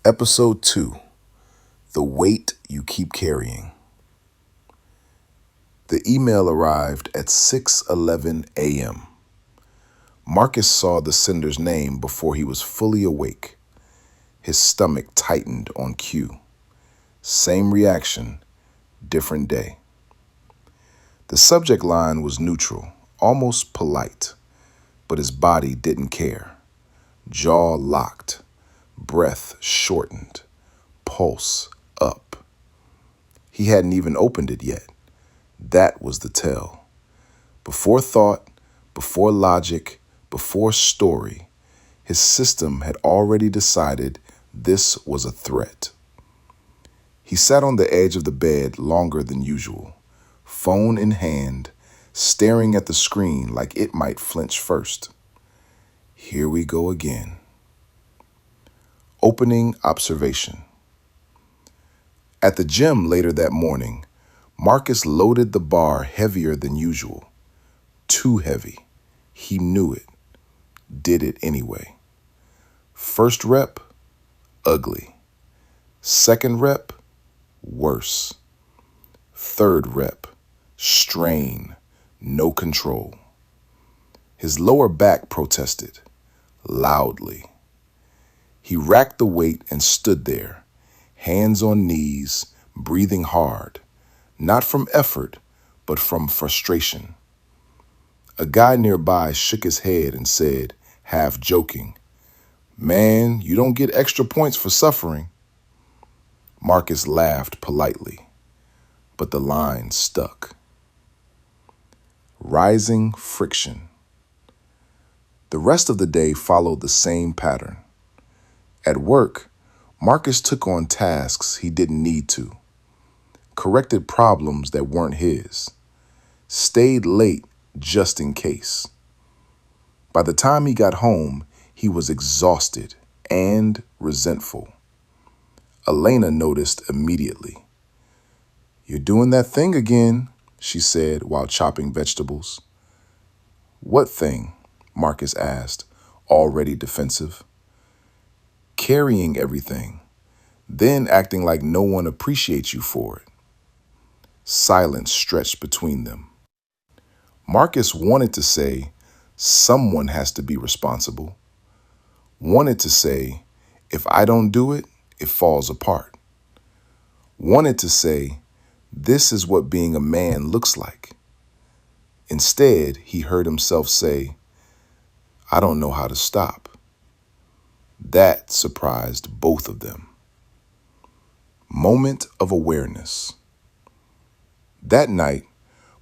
Episode 2, The Weight You Keep Carrying. The email arrived at 6:11 a.m. Marcus saw the sender's name before he was fully awake. His stomach tightened on cue. Same reaction, different day. The subject line was neutral, almost polite, but his body didn't care. Jaw locked, breath shortened, pulse up. He hadn't even opened it yet. That was the tell. Before thought, before logic, before story, his system had already decided this was a threat. He sat on the edge of the bed longer than usual, phone in hand, staring at the screen like it might flinch first. Here we go again. Opening observation. At the gym later that morning, Marcus loaded the bar heavier than usual. Too heavy. He knew it. Did it anyway. First rep, ugly. Second rep, worse. Third rep, strain, no control. His lower back protested, loudly. He racked the weight and stood there, hands on knees, breathing hard, not from effort, but from frustration. A guy nearby shook his head and said, half joking, "Man, you don't get extra points for suffering." Marcus laughed politely, but the line stuck. Rising friction. The rest of the day followed the same pattern. At work, Marcus took on tasks he didn't need to, corrected problems that weren't his, stayed late just in case. By the time he got home, he was exhausted and resentful. Elena noticed immediately. "You're doing that thing again," she said while chopping vegetables. "What thing?" Marcus asked, already defensive. "Carrying everything, then acting like no one appreciates you for it." Silence stretched between them. Marcus wanted to say, "Someone has to be responsible." Wanted to say, "If I don't do it, it falls apart." Wanted to say, "This is what being a man looks like." Instead, he heard himself say, "I don't know how to stop." That surprised both of them. Moment of awareness. That night,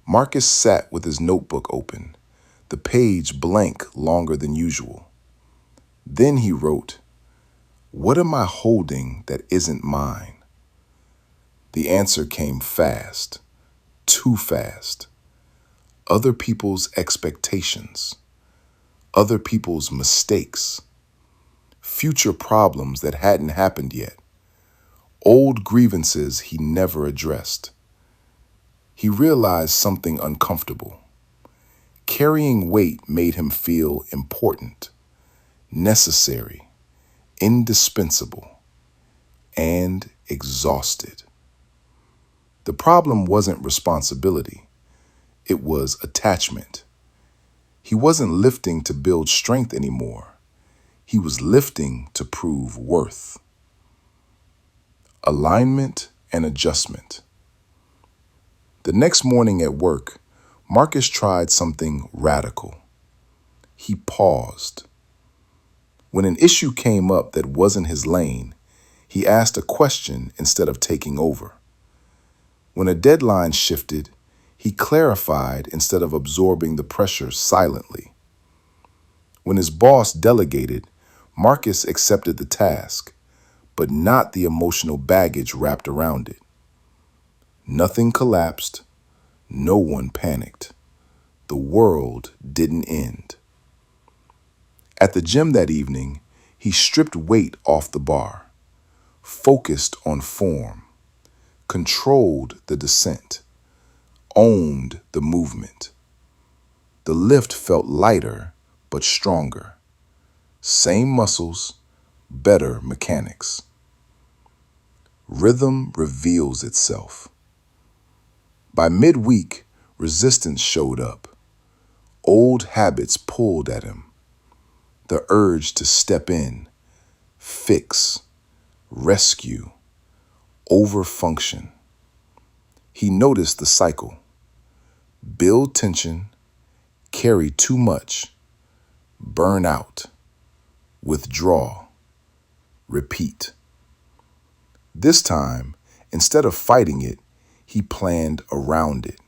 Marcus sat with his notebook open, the page blank longer than usual. Then he wrote, "What am I holding that isn't mine?" The answer came fast, too fast. Other people's expectations, other people's mistakes, future problems that hadn't happened yet, old grievances he never addressed. He realized something uncomfortable. Carrying weight made him feel important, necessary, indispensable, and exhausted. The problem wasn't responsibility. It was attachment. He wasn't lifting to build strength anymore. He was lifting to prove worth. Alignment and adjustment. The next morning at work, Marcus tried something radical. He paused. When an issue came up that wasn't his lane, he asked a question instead of taking over. When a deadline shifted, he clarified instead of absorbing the pressure silently. When his boss delegated, Marcus accepted the task, but not the emotional baggage wrapped around it. Nothing collapsed. No one panicked. The world didn't end. At the gym that evening, he stripped weight off the bar, focused on form, controlled the descent, owned the movement. The lift felt lighter but stronger. Same muscles, better mechanics. Rhythm reveals itself. By midweek, resistance showed up. Old habits pulled at him. The urge to step in, fix, rescue, overfunction. He noticed the cycle. Build tension, carry too much, burn out, withdraw, repeat. This time, instead of fighting it, he planned around it.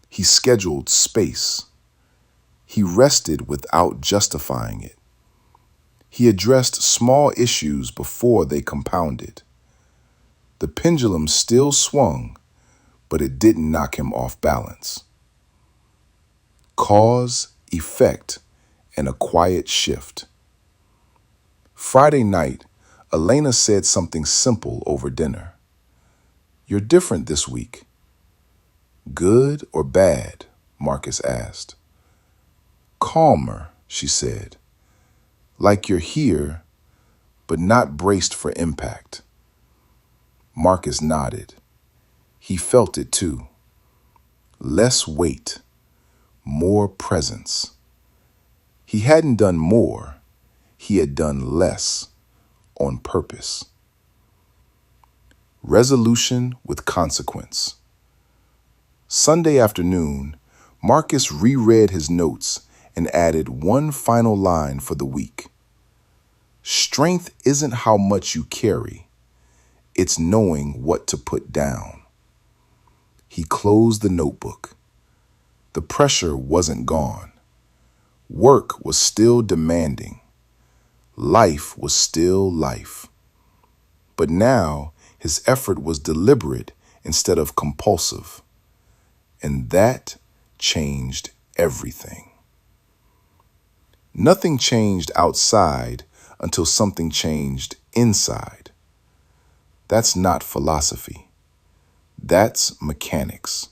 He scheduled space. He rested without justifying it. He addressed small issues before they compounded. The pendulum still swung, but it didn't knock him off balance. Cause, effect, and a quiet shift. Friday night, Elena said something simple over dinner. "You're different this week." "Good or bad?" Marcus asked. "Calmer," she said. "Like you're here, but not braced for impact." Marcus nodded. He felt it too. Less weight, more presence. He hadn't done more, he had done less on purpose. Resolution with consequence. Sunday afternoon, Marcus reread his notes and added one final line for the week. Strength isn't how much you carry, it's knowing what to put down. He closed the notebook. The pressure wasn't gone. Work was still demanding. Life was still life. But now his effort was deliberate instead of compulsive. And that changed everything. Nothing changed outside until something changed inside. That's not philosophy. That's mechanics.